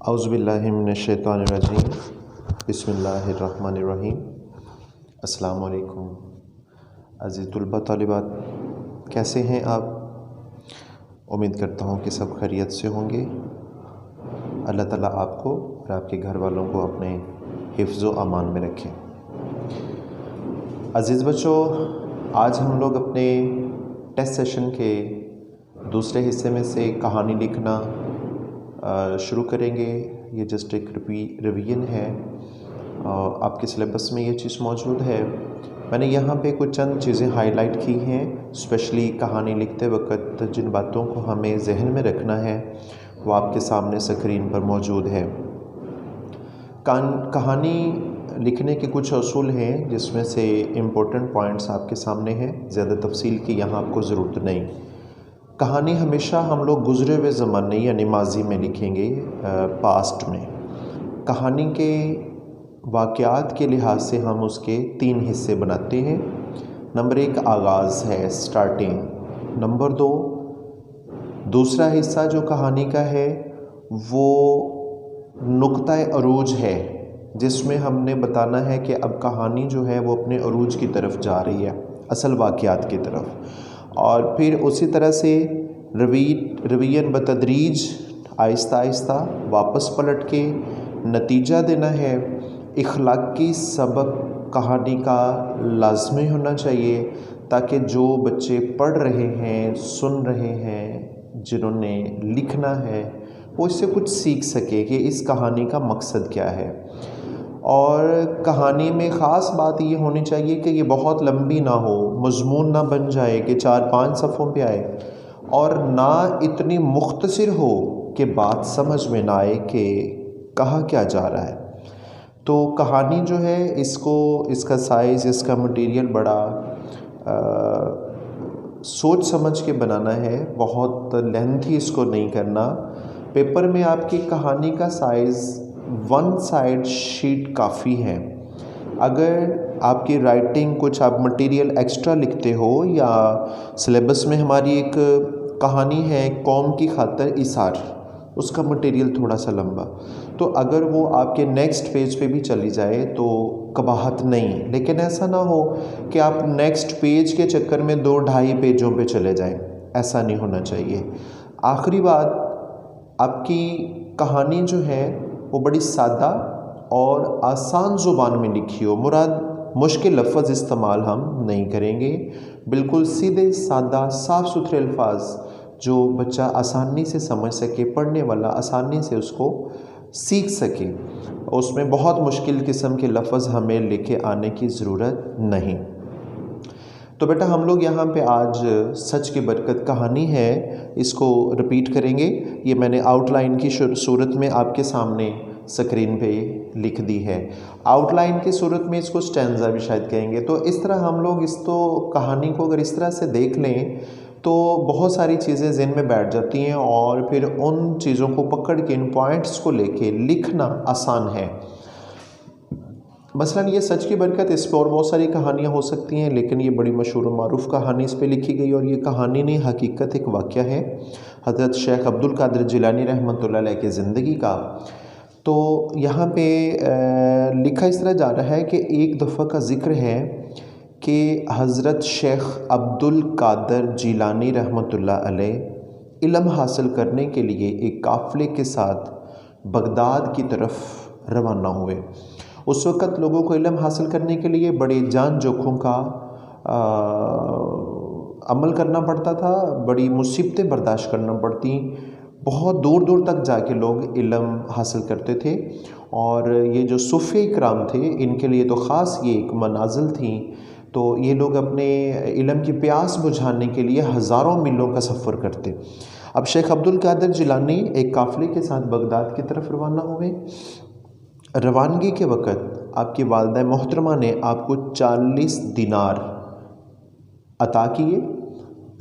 اعوذ باللہ من الشیطان الرجیم بسم اللہ الرحمن الرحیم۔ السلام علیکم عزیز طلباء طالبات، کیسے ہیں آپ؟ امید کرتا ہوں کہ سب خیریت سے ہوں گے۔ اللہ تعالیٰ آپ کو اور آپ کے گھر والوں کو اپنے حفظ و امان میں رکھیں۔ عزیز بچوں، آج ہم لوگ اپنے ٹیسٹ سیشن کے دوسرے حصے میں سے کہانی لکھنا شروع کریں گے۔ یہ جسٹ ایک ریویژن ہے، آپ کے سلیبس میں یہ چیز موجود ہے۔ میں نے یہاں پہ کچھ چند چیزیں ہائی لائٹ کی ہیں، اسپیشلی کہانی لکھتے وقت جن باتوں کو ہمیں ذہن میں رکھنا ہے وہ آپ کے سامنے اسکرین پر موجود ہے۔ کہانی لکھنے کے کچھ اصول ہیں جس میں سے امپورٹنٹ پوائنٹس آپ کے سامنے ہیں، زیادہ تفصیل کی یہاں آپ کو ضرورت نہیں۔ کہانی ہمیشہ ہم لوگ گزرے ہوئے زمانے یعنی ماضی میں لکھیں گے، پاسٹ میں۔ کہانی کے واقعات کے لحاظ سے ہم اس کے 3 حصے بناتے ہیں۔ نمبر 1 آغاز ہے، سٹارٹنگ۔ نمبر 2 دوسرا حصہ جو کہانی کا ہے وہ نقطۂ عروج ہے، جس میں ہم نے بتانا ہے کہ اب کہانی جو ہے وہ اپنے عروج کی طرف جا رہی ہے، اصل واقعات کی طرف۔ اور پھر اسی طرح سے رویین بتدریج، آہستہ آہستہ واپس پلٹ کے نتیجہ دینا ہے۔ اخلاقی سبق کہانی کا لازمی ہونا چاہیے تاکہ جو بچے پڑھ رہے ہیں، سن رہے ہیں، جنہوں نے لکھنا ہے، وہ اس سے کچھ سیکھ سکے کہ اس کہانی کا مقصد کیا ہے۔ اور کہانی میں خاص بات یہ ہونی چاہیے کہ یہ بہت لمبی نہ ہو، مضمون نہ بن جائے کہ 4-5 صفحوں پہ آئے، اور نہ اتنی مختصر ہو کہ بات سمجھ میں نہ آئے کہ کہا کیا جا رہا ہے۔ تو کہانی جو ہے اس کا سائز، اس کا مٹیریل بڑا سوچ سمجھ کے بنانا ہے، بہت لینتھی اس کو نہیں کرنا۔ پیپر میں آپ کی کہانی کا سائز 1 سائڈ شیٹ کافی ہے۔ اگر آپ کی رائٹنگ کچھ آپ مٹیریل ایکسٹرا لکھتے ہو، یا سلیبس میں ہماری ایک کہانی ہے قوم کی خاطر ایثار، اس کا مٹیریل تھوڑا سا لمبا، تو اگر وہ آپ کے نیکسٹ پیج پہ بھی چلی جائے تو قباحت نہیں، لیکن ایسا نہ ہو کہ آپ نیکسٹ پیج کے چکر میں 2-2.5 پیجوں پہ چلے جائیں، ایسا نہیں ہونا چاہیے۔ آخری بات، آپ کی کہانی جو ہے وہ بڑی سادہ اور آسان زبان میں لکھی ہو، مراد مشکل لفظ استعمال ہم نہیں کریں گے، بالکل سیدھے سادہ صاف ستھرے الفاظ جو بچہ آسانی سے سمجھ سکے، پڑھنے والا آسانی سے اس کو سیکھ سکے۔ اس میں بہت مشکل قسم کے لفظ ہمیں لے کے آنے کی ضرورت نہیں۔ تو بیٹا ہم لوگ یہاں پہ آج سچ کی برکت کہانی ہے، اس کو رپیٹ کریں گے۔ یہ میں نے آؤٹ لائن کی صورت میں آپ کے سامنے سکرین پہ لکھ دی ہے۔ آؤٹ لائن کی صورت میں اس کو سٹینزا بھی شاید کہیں گے۔ تو اس طرح ہم لوگ کہانی کو اگر اس طرح سے دیکھ لیں تو بہت ساری چیزیں ذہن میں بیٹھ جاتی ہیں، اور پھر ان چیزوں کو پکڑ کے، ان پوائنٹس کو لے کے لکھنا آسان ہے۔ مثلا یہ سچ کی برکت، اس پہ اور بہت ساری کہانیاں ہو سکتی ہیں، لیکن یہ بڑی مشہور و معروف کہانی اس پہ لکھی گئی، اور یہ کہانی نہیں حقیقت ایک واقعہ ہے حضرت شیخ عبد القادر جیلانی رحمۃ اللہ علیہ کی زندگی کا۔ تو یہاں پہ لکھا اس طرح جا رہا ہے کہ ایک دفعہ کا ذکر ہے کہ حضرت شیخ عبد القادر جیلانی رحمۃ اللہ علیہ علم حاصل کرنے کے لیے ایک قافلے کے ساتھ بغداد کی طرف روانہ ہوئے۔ اس وقت لوگوں کو علم حاصل کرنے کے لیے بڑے جان جوکھوں کا عمل کرنا پڑتا تھا، بڑی مصیبتیں برداشت کرنا پڑتی، بہت دور دور تک جا کے لوگ علم حاصل کرتے تھے۔ اور یہ جو صوفیہ کرام تھے، ان کے لیے تو خاص یہ ایک منازل تھیں، تو یہ لوگ اپنے علم کی پیاس بجھانے کے لیے ہزاروں میلوں کا سفر کرتے۔ اب شیخ عبد القادر جیلانی ایک قافلے کے ساتھ بغداد کی طرف روانہ ہوئے۔ روانگی کے وقت آپ کی والدہ محترمہ نے آپ کو 40 دینار عطا کیے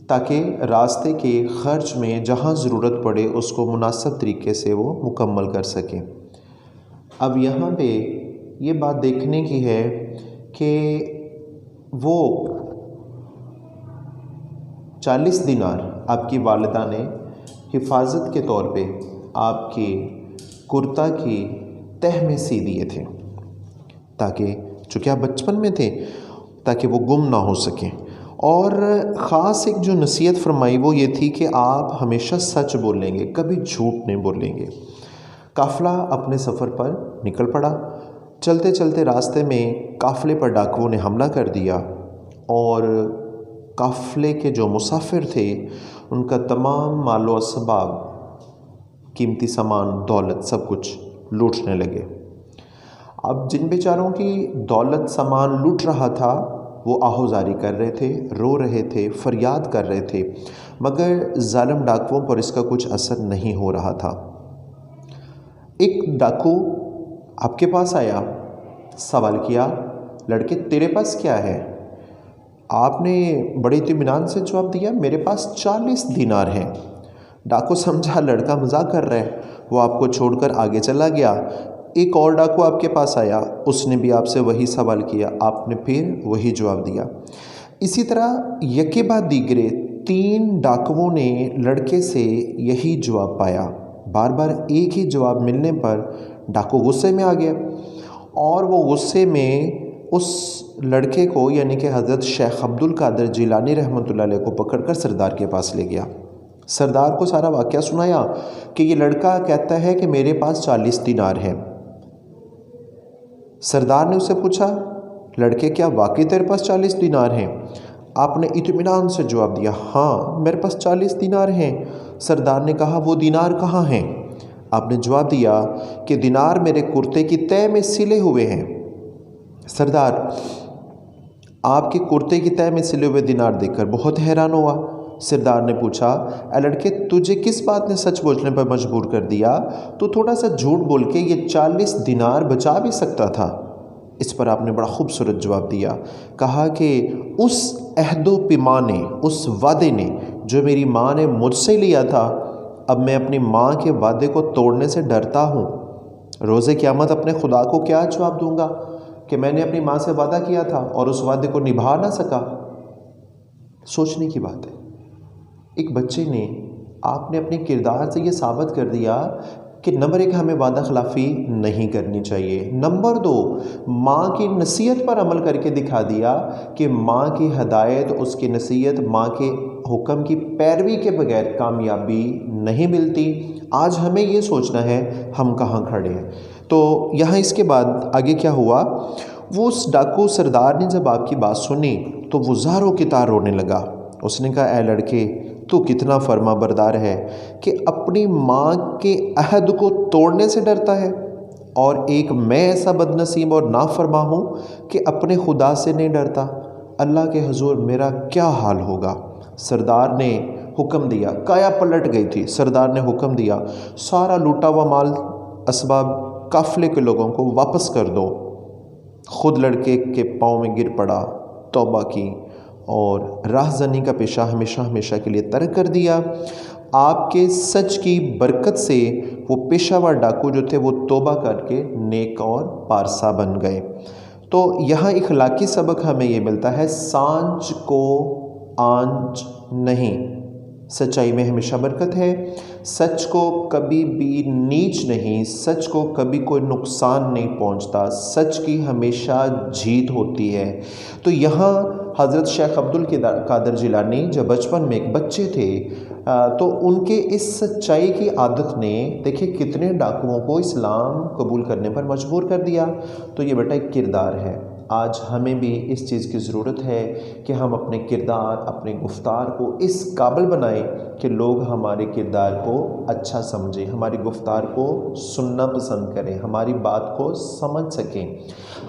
تاکہ راستے کے خرچ میں جہاں ضرورت پڑے اس کو مناسب طریقے سے وہ مکمل کر سکیں۔ اب یہاں پہ یہ بات دیکھنے کی ہے کہ وہ 40 دینار آپ کی والدہ نے حفاظت کے طور پہ آپ کے کرتا کی تہ میں سی دیے تھے، تاکہ چونکہ آپ بچپن میں تھے تاکہ وہ گم نہ ہو سکیں۔ اور خاص ایک جو نصیحت فرمائی وہ یہ تھی کہ آپ ہمیشہ سچ بولیں گے، کبھی جھوٹ نہیں بولیں گے۔ قافلہ اپنے سفر پر نکل پڑا۔ چلتے چلتے راستے میں قافلے پر ڈاکوؤں نے حملہ کر دیا اور قافلے کے جو مسافر تھے ان کا تمام مال و اسباب، قیمتی سامان، دولت، سب کچھ لوٹنے لگے۔ اب جن بیچاروں کی دولت سامان لوٹ رہا تھا وہ آہوزاری کر رہے تھے، رو رہے تھے، فریاد کر رہے تھے، مگر ظالم ڈاکوؤں پر اس کا کچھ اثر نہیں ہو رہا تھا۔ ایک ڈاکو آپ کے پاس آیا، سوال کیا، لڑکے تیرے پاس کیا ہے؟ آپ نے بڑے اطمینان سے جواب دیا، میرے پاس 40 دینار ہیں۔ ڈاکو سمجھا لڑکا مذاق کر رہا ہے، وہ آپ کو چھوڑ کر آگے چلا گیا۔ ایک اور ڈاکو آپ کے پاس آیا، اس نے بھی آپ سے وہی سوال کیا، آپ نے پھر وہی جواب دیا۔ اسی طرح یکے بعد دیگرے 3 ڈاکوؤں نے لڑکے سے یہی جواب پایا۔ بار بار ایک ہی جواب ملنے پر ڈاکو غصے میں آ گیا اور وہ غصے میں اس لڑکے کو یعنی کہ حضرت شیخ عبد القادر جیلانی رحمۃ اللہ علیہ کو پکڑ کر سردار کے پاس لے گیا۔ سردار کو سارا واقعہ سنایا کہ یہ لڑکا کہتا ہے کہ میرے پاس 40 دینار ہیں۔ سردار نے اسے پوچھا، لڑکے کیا واقعی تیرے پاس 40 دینار ہیں؟ آپ نے اطمینان سے جواب دیا، ہاں میرے پاس 40 دینار ہیں۔ سردار نے کہا، وہ دینار کہاں ہیں؟ آپ نے جواب دیا کہ دینار میرے کرتے کی تہ میں سلے ہوئے ہیں۔ سردار آپ کے کرتے کی تہ میں سلے ہوئے دینار دیکھ کر بہت حیران ہوا۔ سردار نے پوچھا، اے لڑکے تجھے کس بات نے سچ بولنے پر مجبور کر دیا؟ تو تھوڑا سا جھوٹ بول کے یہ 40 دینار بچا بھی سکتا تھا۔ اس پر آپ نے بڑا خوبصورت جواب دیا، کہا کہ اس عہد و پیمانے، اس وعدے نے جو میری ماں نے مجھ سے لیا تھا، اب میں اپنی ماں کے وعدے کو توڑنے سے ڈرتا ہوں۔ روز قیامت اپنے خدا کو کیا جواب دوں گا کہ میں نے اپنی ماں سے وعدہ کیا تھا اور اس وعدے کو نبھا نہ سکا؟ سوچنے کی بات ہے۔ ایک بچے نے، آپ نے اپنے کردار سے یہ ثابت کر دیا کہ نمبر 1 ہمیں وعدہ خلافی نہیں کرنی چاہیے، نمبر 2 ماں کی نصیحت پر عمل کر کے دکھا دیا کہ ماں کی ہدایت، اس کی نصیحت، ماں کے حکم کی پیروی کے بغیر کامیابی نہیں ملتی۔ آج ہمیں یہ سوچنا ہے ہم کہاں کھڑے ہیں۔ تو یہاں اس کے بعد آگے کیا ہوا، وہ اس ڈاکو سردار نے جب آپ کی بات سنی تو وہ زاروں کی طرح رونے لگا۔ اس نے کہا، اے لڑکے تو کتنا فرما بردار ہے کہ اپنی ماں کے عہد کو توڑنے سے ڈرتا ہے، اور ایک میں ایسا بد نصیب اور نافرما ہوں کہ اپنے خدا سے نہیں ڈرتا۔ اللہ کے حضور میرا کیا حال ہوگا؟ سردار نے حکم دیا، کایا پلٹ گئی تھی۔ سردار نے حکم دیا، سارا لوٹا ہوا مال اسباب قافلے کے لوگوں کو واپس کر دو۔ خود لڑکے کے پاؤں میں گر پڑا، توبہ کی اور راہزنی کا پیشہ ہمیشہ ہمیشہ کے لیے ترک کر دیا۔ آپ کے سچ کی برکت سے وہ پیشہ ور ڈاکو جو تھے وہ توبہ کر کے نیک اور پارسا بن گئے۔ تو یہاں اخلاقی سبق ہمیں یہ ملتا ہے، سانچ کو آنچ نہیں، سچائی میں ہمیشہ برکت ہے، سچ کو کبھی بھی نیچ نہیں، سچ کو کبھی کوئی نقصان نہیں پہنچتا، سچ کی ہمیشہ جیت ہوتی ہے۔ تو یہاں حضرت شیخ عبد القادر جیلانی جب بچپن میں ایک بچے تھے تو ان کے اس سچائی کی عادت نے دیکھیں کتنے ڈاکوؤں کو اسلام قبول کرنے پر مجبور کر دیا۔ تو یہ بیٹا ایک کردار ہے۔ آج ہمیں بھی اس چیز کی ضرورت ہے کہ ہم اپنے کردار، اپنے گفتار کو اس قابل بنائیں کہ لوگ ہمارے کردار کو اچھا سمجھیں، ہماری گفتار کو سننا پسند کریں، ہماری بات کو سمجھ سکیں۔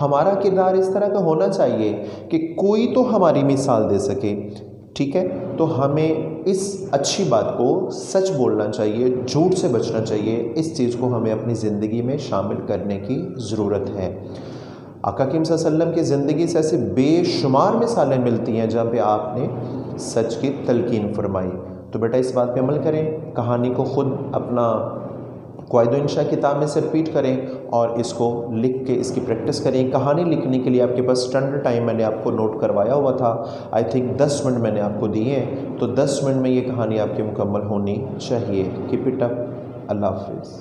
ہمارا کردار اس طرح کا ہونا چاہیے کہ کوئی تو ہماری مثال دے سکے، ٹھیک ہے؟ تو ہمیں اس اچھی بات کو سچ بولنا چاہیے، جھوٹ سے بچنا چاہیے، اس چیز کو ہمیں اپنی زندگی میں شامل کرنے کی ضرورت ہے۔ آقا کریم صلی اللہ علیہ وسلم کی زندگی سے ایسے بے شمار مثالیں ملتی ہیں جہاں پہ آپ نے سچ کی تلقین فرمائی۔ تو بیٹا اس بات پہ عمل کریں، کہانی کو خود اپنا قواعد و انشاء کتاب میں سے ریپیٹ کریں اور اس کو لکھ کے اس کی پریکٹس کریں۔ کہانی لکھنے کے لیے آپ کے پاس اسٹینڈرڈ ٹائم میں نے آپ کو نوٹ کروایا ہوا تھا، آئی تھنک 10 منٹ میں نے آپ کو دیے ہیں، تو 10 منٹ میں یہ کہانی آپ کی مکمل ہونی چاہیے۔ کیپ اٹ اپ، اللہ حافظ۔